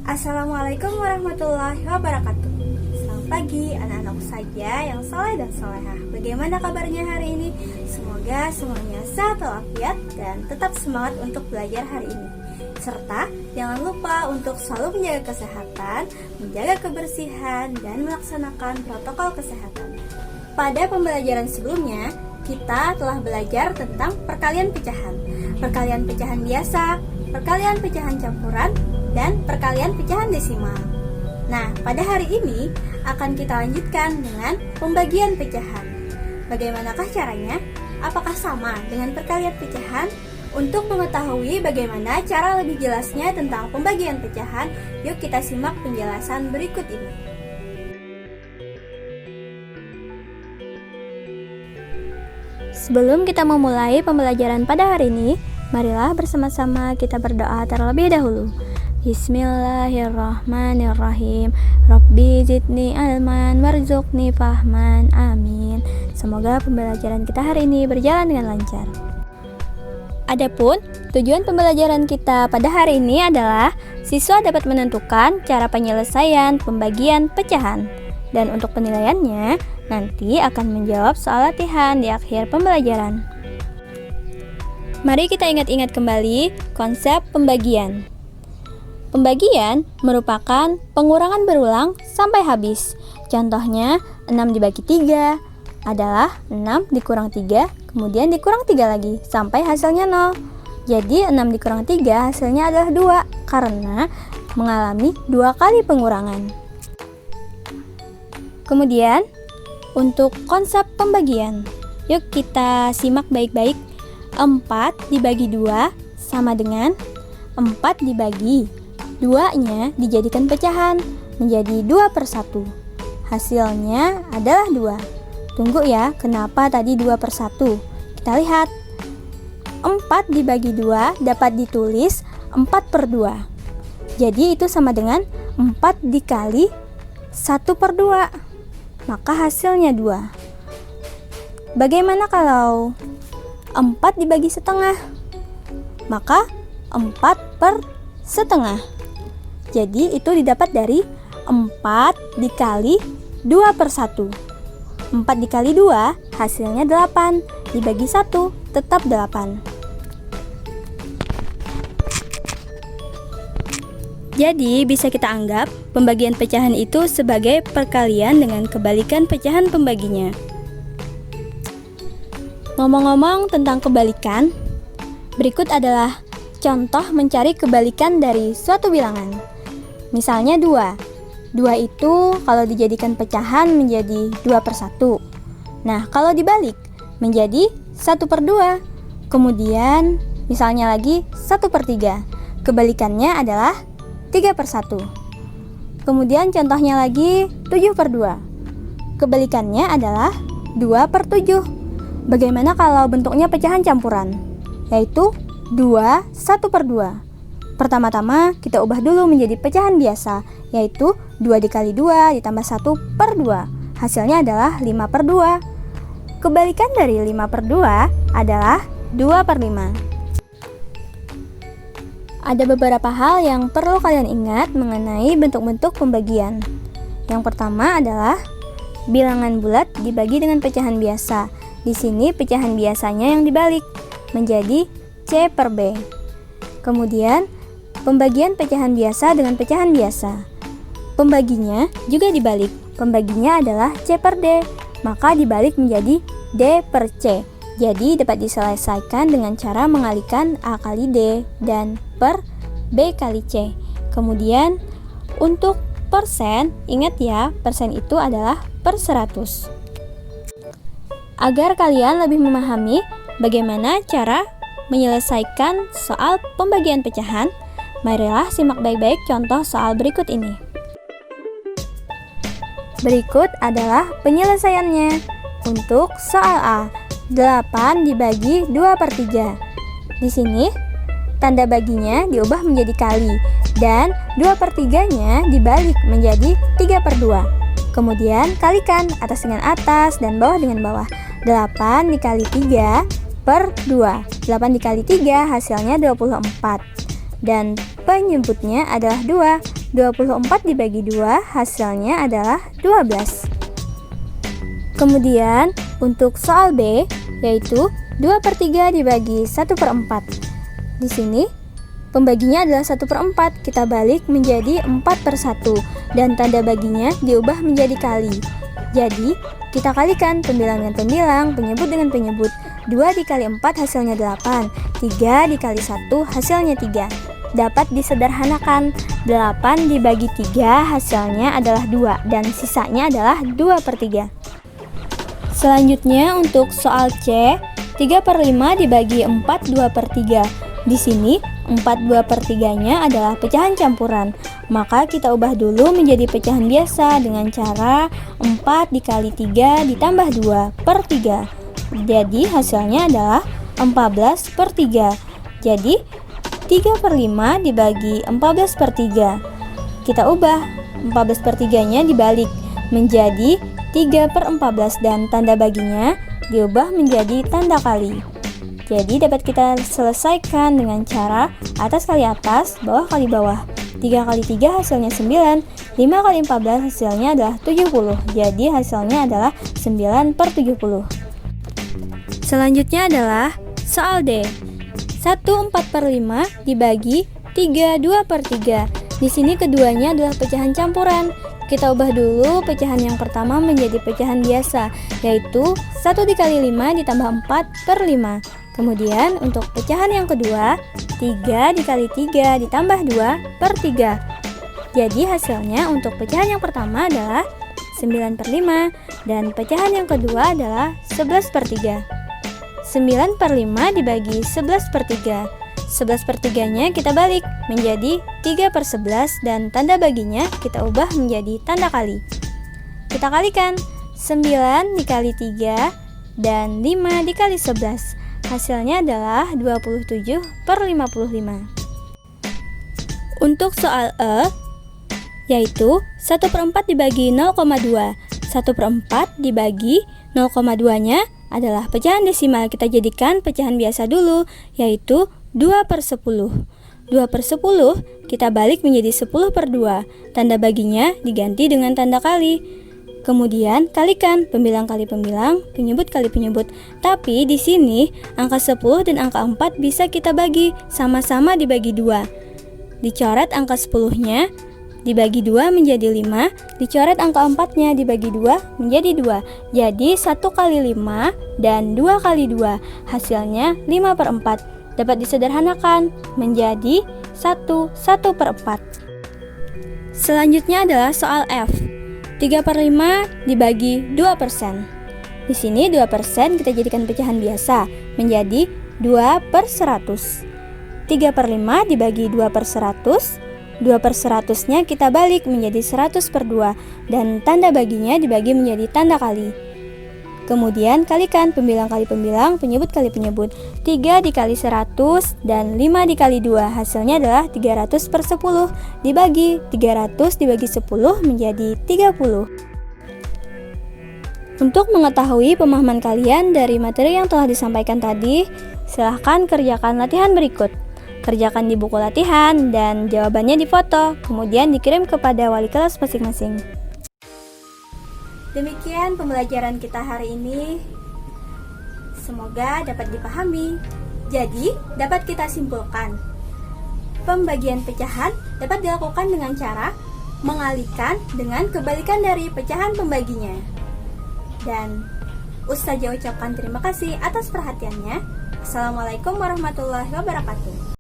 Assalamualaikum warahmatullahi wabarakatuh. Selamat pagi anak-anak saja yang saleh dan salehah. Bagaimana kabarnya hari ini? Semoga semuanya sehat walafiat dan tetap semangat untuk belajar hari ini. Serta jangan lupa untuk selalu menjaga kesehatan, menjaga kebersihan, dan melaksanakan protokol kesehatan. Pada pembelajaran sebelumnya, kita telah belajar tentang perkalian pecahan. Perkalian pecahan biasa, perkalian pecahan campuran, dan perkalian pecahan desimal. Nah, pada hari ini akan kita lanjutkan dengan pembagian pecahan. Bagaimanakah caranya? Apakah sama dengan perkalian pecahan? Untuk mengetahui bagaimana cara lebih jelasnya tentang pembagian pecahan, yuk kita simak penjelasan berikut ini. Sebelum kita memulai pembelajaran pada hari ini, marilah bersama-sama kita berdoa terlebih dahulu. Bismillahirrahmanirrahim. Rabbi zidni ilman warzuqni fahman. Amin. Semoga pembelajaran kita hari ini berjalan dengan lancar. Adapun tujuan pembelajaran kita pada hari ini adalah siswa dapat menentukan cara penyelesaian pembagian pecahan. Dan untuk penilaiannya nanti akan menjawab soal latihan di akhir pembelajaran. Mari kita ingat-ingat kembali konsep pembagian. Pembagian merupakan pengurangan berulang sampai habis. Contohnya, 6 dibagi 3 adalah 6 dikurang 3, kemudian dikurang 3 lagi, sampai hasilnya 0. Jadi, 6 dikurang 3 hasilnya adalah 2, karena mengalami 2 kali pengurangan. Kemudian, untuk konsep pembagian, yuk kita simak baik-baik. 4 dibagi 2 sama dengan 4 dibagi 2-nya dijadikan pecahan menjadi 2/1. Hasilnya adalah 2. Tunggu ya, kenapa tadi 2/1? Kita lihat. 4 dibagi 2 dapat ditulis 4/2. Jadi itu sama dengan 4 dikali 1/2. Maka hasilnya 2. Bagaimana kalau 4 dibagi setengah? Maka 4/1. Jadi itu didapat dari 4 dikali 2/1. 4 dikali 2 hasilnya 8. Dibagi 1 tetap 8. Jadi bisa kita anggap pembagian pecahan itu sebagai perkalian dengan kebalikan pecahan pembaginya. Ngomong-ngomong tentang kebalikan, berikut adalah contoh mencari kebalikan dari suatu bilangan. Misalnya 2. 2 itu kalau dijadikan pecahan menjadi 2/1. Nah, kalau dibalik menjadi 1/2. Kemudian misalnya lagi 1/3. Kebalikannya adalah 3/1. Kemudian contohnya lagi 7/2. Kebalikannya adalah 2/7. Bagaimana kalau bentuknya pecahan campuran? Yaitu 2 1/2. Pertama-tama kita ubah dulu menjadi pecahan biasa, yaitu 2 dikali 2 ditambah 1/2. Hasilnya adalah 5/2. Kebalikan dari 5/2 adalah 2/5. Ada beberapa hal yang perlu kalian ingat mengenai bentuk-bentuk pembagian. Yang pertama adalah bilangan bulat dibagi dengan pecahan biasa. Di sini pecahan biasanya yang dibalik menjadi C/B. Kemudian pembagian pecahan biasa dengan pecahan biasa. Pembaginya juga dibalik. Pembaginya adalah C/D, maka dibalik menjadi D/C. Jadi dapat diselesaikan dengan cara mengalihkan A kali D dan per B kali C. Kemudian untuk persen, ingat ya, persen itu adalah per 100. Agar kalian lebih memahami bagaimana cara menyelesaikan soal pembagian pecahan, marilah simak baik-baik contoh soal berikut ini. Berikut adalah penyelesaiannya. Untuk soal A, 8 dibagi 2/3. Di sini, tanda baginya diubah menjadi kali, dan 2/3-nya dibalik menjadi 3/2. Kemudian kalikan atas dengan atas dan bawah dengan bawah. 8 dikali 3/2. 8 dikali 3 hasilnya 24. Dan penyebutnya adalah 2. 24 dibagi 2 hasilnya adalah 12. Kemudian untuk soal B, yaitu 2/3 dibagi 1/4. Di sini pembaginya adalah 1/4, kita balik menjadi 4/1 dan tanda baginya diubah menjadi kali. Jadi kita kalikan pembilang dengan pembilang, penyebut dengan penyebut. 2 dikali 4 hasilnya 8, 3 dikali 1 hasilnya 3. Dapat disederhanakan, 8 dibagi 3 hasilnya adalah 2 dan sisanya adalah 2/3. Selanjutnya untuk soal C, 3/5 dibagi 4 2/3. Di sini 4 2/3-nya adalah pecahan campuran. Maka kita ubah dulu menjadi pecahan biasa dengan cara 4 dikali 3 ditambah 2/3. Jadi hasilnya adalah 14/3. Jadi 3/5 dibagi 14/3. Kita ubah 14/3-nya dibalik menjadi 3/14 dan tanda baginya diubah menjadi tanda kali. Jadi dapat kita selesaikan dengan cara atas kali atas, bawah kali bawah. 3 kali 3 hasilnya 9, 5 kali 14 hasilnya adalah 70. Jadi hasilnya adalah 9/70. Selanjutnya adalah soal D. 1/4/5 dibagi 3 2/3. Di sini keduanya adalah pecahan campuran. Kita ubah dulu pecahan yang pertama menjadi pecahan biasa, yaitu 1 dikali 5 ditambah 4/5. Kemudian untuk pecahan yang kedua, 3 dikali 3 ditambah 2/3. Jadi hasilnya untuk pecahan yang pertama adalah 9/5 dan pecahan yang kedua adalah 11/3. 9/5 dibagi 11/3. 11/3-nya kita balik menjadi 3/11 dan tanda baginya kita ubah menjadi tanda kali. Kita kalikan 9 dikali 3 dan 5 dikali 11. Hasilnya adalah 27/55. Untuk soal E, yaitu 1/4 dibagi 0,2. 1/4 dibagi 0,2-nya adalah pecahan desimal. Kita jadikan pecahan biasa dulu, yaitu 2/10. 2/10 kita balik menjadi 10/2. Tanda baginya diganti dengan tanda kali. Kemudian kalikan pembilang kali pembilang, penyebut kali penyebut. Tapi di sini angka 10 dan angka 4 bisa kita bagi, sama-sama dibagi 2. Dicoret angka 10-nya dibagi 2 menjadi 5, dicoret angka 4-nya dibagi 2 menjadi 2. Jadi 1 kali 5 dan 2 kali 2 hasilnya 5/4. Dapat disederhanakan menjadi 1/4. Selanjutnya adalah soal F. 3/5 dibagi 2%. Di sini 2% kita jadikan pecahan biasa menjadi 2/100. 3/5 dibagi 2/100. 2/100-nya kita balik menjadi 100/2 dan tanda baginya dibagi menjadi tanda kali. Kemudian kalikan pembilang kali pembilang, penyebut kali penyebut. 3 dikali 100 dan 5 dikali 2 hasilnya adalah 300/10 dibagi 300 dibagi 10 menjadi 30. Untuk mengetahui pemahaman kalian dari materi yang telah disampaikan tadi, silahkan kerjakan latihan berikut. Kerjakan di buku latihan dan jawabannya difoto, kemudian dikirim kepada wali kelas masing-masing. Demikian pembelajaran kita hari ini. Semoga dapat dipahami. Jadi, dapat kita simpulkan. Pembagian pecahan dapat dilakukan dengan cara mengalihkan dengan kebalikan dari pecahan pembaginya. Dan Ustazah ucapkan terima kasih atas perhatiannya. Assalamualaikum warahmatullahi wabarakatuh.